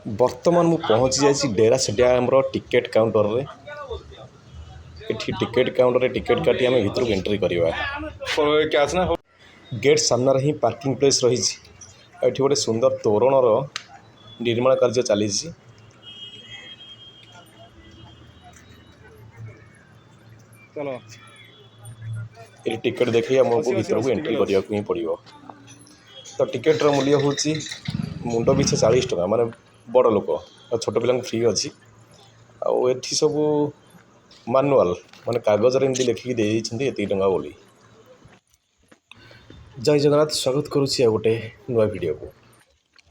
बर्तमान मु पहुँची जाइए डेरास डैम्र टिकेट काउंटर रे। एठी टिकेट काउंटर रे टिकेट काटी आम भर को एंट्री करवा। गेट सामने ही पार्किंग प्लेस रही। गोटे सुंदर तोरणर निर्माण कार्य चली। चलो ये टिकेट देखिए आमको भर को एंट्री करने पड़ो। तो टिकेट्र मूल्य हूँ मुंड पिछा 40 टका माने बड़ लोक छोट पिला फ्री अच्छी। आठी सब मानुआल माने कागज एमती लिखिकी देती एति टंका बोली। जय जगन्नाथ स्वागत करुच्ची गोटे नुआ वीडियो को।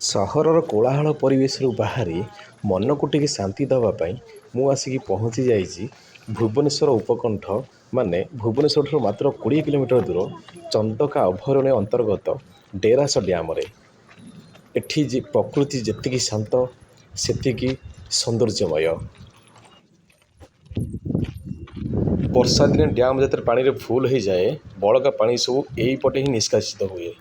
सहरर कोलाहल परिवेश बाहरी मन को टिके शांति देवाई मु आसिक पहुँची जाइए भुवनेश्वर उपकंठ माने भुवनेश्वर मात्र 20 किलोमीटर दूर चंदका अभयारण्य अंतर्गत डेरास डैम रे। एठी प्रकृति जेतिकी शांत सेतिकी सौंदर्यमय। वर्षा दिने डैम जो पानी रे फुल हो जाए बड़का पानी सब यही पटे ही निष्कासित हुए।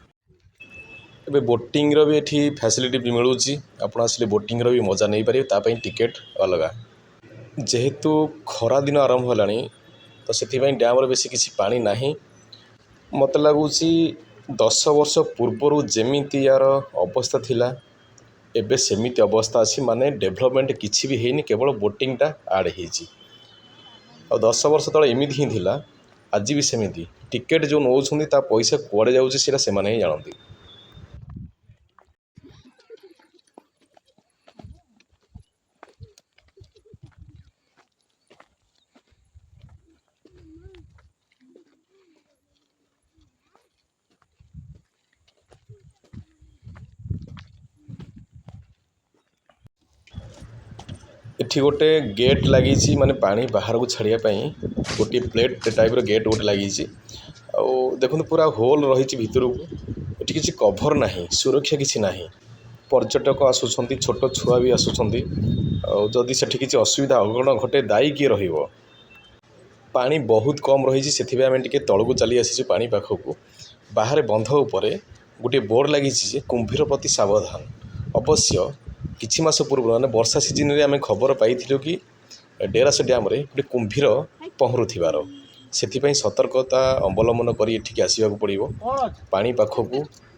एबे बोटिंग रो भी एठी फैसिलिटी भी मिलूँ। आपण आसले बोटिंग रो भी मजा नहीं पारे तापाई टिकेट अलग। जेहेतु खरा दिन आरंभ होलानी तो सेथिबाई डैम रे बेसी किसी पानी नहीं। मत लगुच 10 वर्ष पूर्वर जेमिति यार अवस्था थिला एबे सेमिति अवस्था अच्छी माने डेभलपमेंट किसी भी हैनी केवल बोटिंगटा आड होती। 10 वर्ष तले एमती ही थिला आज भी सेमिति टिकेट जो नौ पैसा कुआड़े जाऊँगी सीटा से ही जानती। एठी गोटे गेट लगी माने पानी बाहर को छाड़ापी गोटे प्लेट टाइप गेट गोटे लगी। देखो पूरा होल रही भितर को ये किसी कभर ना सुरक्षा किसी ना। पर्यटक आसुँच छोट छुआ भी आसुँच जदि से किसी असुविधा अघटन घटे दायी किए रहिबो। पानी बहुत कम रही से आम टे तल को चली आसी पानी पाखक बाहर बंध उपरे गोटे बोर्ड लगी कुंभीर प्रति सावधान। अवश्य किछि मास पूर्व माने वर्षा सीजन रे आम खबर पाई कि डेरास डैम रे गोटे कुंभीर पहरुथिबार से सतर्कता अवलम्बन कर एठिक आसवाक पड़ो। पानी पाखक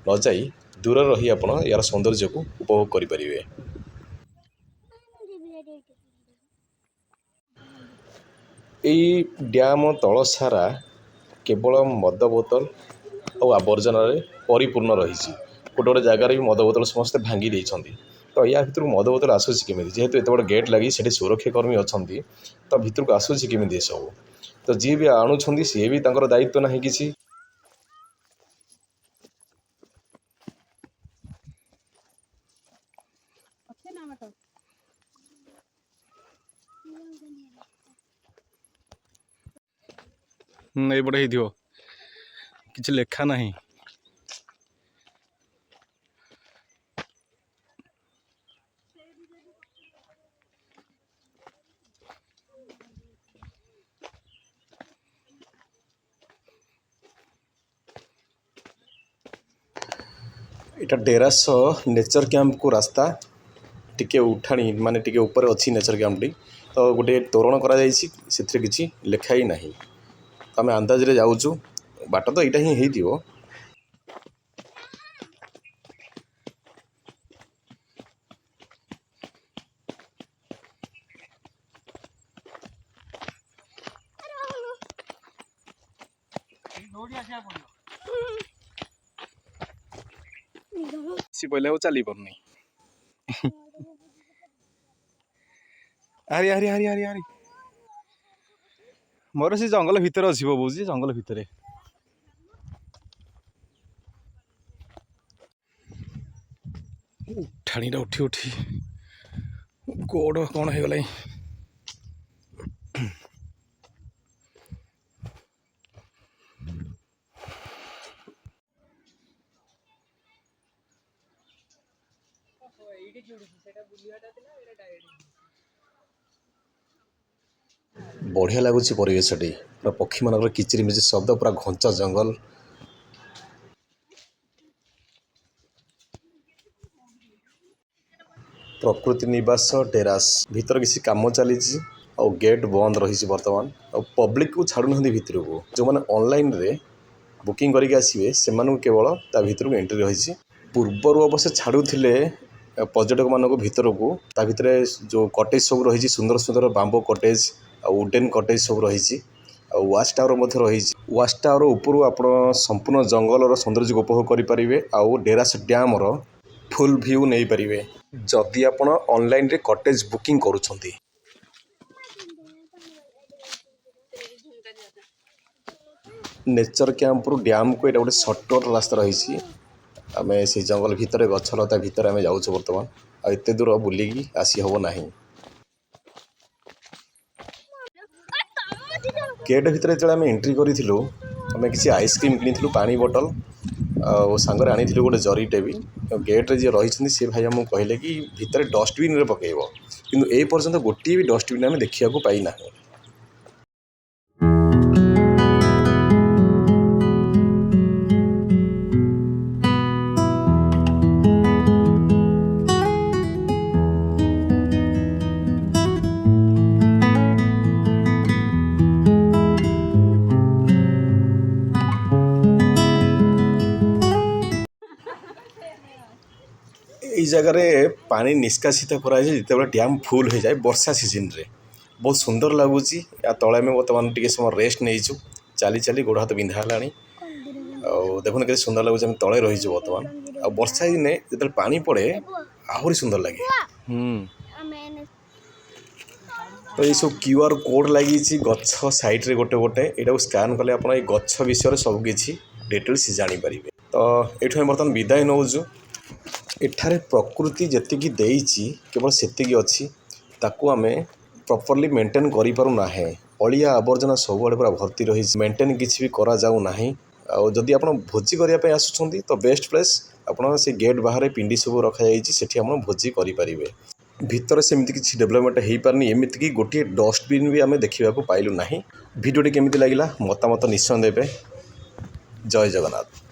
न जाई दूर रही आपण यार सौंदर्य को उपभोग करें। यही डैम तल सारा केवल मद बोतल और आवर्जन परिपूर्ण रही। गोटे गोटे जगार भी मद बोतल समस्ते भांगी देइछंती। तो या भर मद बोतल आसूसी केमी जेहेतु एत बड़ गेट लगी से सुरक्षाकर्मी अच्छा तो भर को आसूसी केमी सब। तो जी भी आणुंट सी भी दायित्व ना कि एपटे हो किसी लेखा ना। इटा डेरास नेचर कैंप को रास्ता टिके उठाणी माने टिके ऊपर अच्छी नेचर कैंप टी। तो गोटे तोरण करा किसी लेखाई ना। आम अंदाज रे जाऊँ बाट तो यहाँ ही हो। पहले वो चली पारनी। हरी हरी हरी हरी हरी मोर से जंगल भितर अच्छी बोझी जंगल भितर उठाणी उठी उठी गोड़ कौन हो गला। बढ़िया लगुच परिवेशटी पूरा पक्षी मान किचिर मिचिर शब्द पूरा घंचा जंगल। प्रकृति निवास टेरास भीतर किसी काम चली गेट बंद रही बर्तमान पब्लिक को छाड़ू ना भितर को जो मैंने ऑनलाइन रे बुकिंग करके आसवे से केवल ता भितर को एंट्री रही पूर्वर अवश्य छाड़ुले पर्यटक मान भितर को ता भितर जो कटेज सब रही सुंदर सुंदर बांबो कटेज वुडेन कटेज सब रही वाच टावर रही वाच टावर उपरू आप संपूर्ण जंगल सौंदर्य उपभोग करेंगे आउ डेरास डैम फुल व्यू नहीं पारे जदि आप ऑनलाइन रे कटेज बुकिंग करुछंती। नेचर कैंप रु डैम को ये गोटे सर्टकट रास्ता रही आम से जंगल भितर गछलता भितर आम जाऊँ बर्तमान आत दूर बुलिकी आसी हम ना गेट भितर जो आम एंट्री करूँ आम किसी आइसक्रीम किनी पानी बोतल सांगे आनी गोटे जरीटे भी गेट्रे जी रही सी भाई आमको कहले कि भितर डस्टबिन रे पकेब किंतु ए पर्यंत गोटे भी डस्टबिन आम देखा पाईना। ये जगार पानी निष्कासित कराए जिते डैम फुल हो जाए वर्षा सीजन रे बहुत सुंदर लगुच या तले में बर्तमान टे समय रेस्ट नहीं चली चली गोड़ हाथ बिंधा है देखुन के सुंदर लगुच तले रही बर्तमान आ वर्षा दिने जो पानी पड़े आहरी सुंदर लगे। तो ये सब QR कोड लगी गछ साइड रे गोटे गोटे यहाँ स्कान कले आप गछ विषय सबकि डिटेल्स जापर। तो ये बर्तमान विदाय नौचु एठारे प्रकृति जी देइछि केवल सेतिकी अच्छी ताकू आमे प्रॉपर्ली मेंटेन करि पारु नाहे अलिया आवर्जना सब आड़े पूरा भर्ती रही मेंटेन किसी भी करा जाऊ नाही। आ जदि आपण भोजी करिया पे आसुछंती तो बेस्ट प्लेस आपण से गेट बाहर पिंडी सब रखा जाइछि सेठी आपण भोजी करि परिबे भितर सेमती किसी डेवलपमेंट हो पारनी एमती कि गोटे डस्टबिन भी आम देखा पाइलु ना। भिडियोटी केमिति लागिला मतामत निश्चय देबे। जय जगन्नाथ।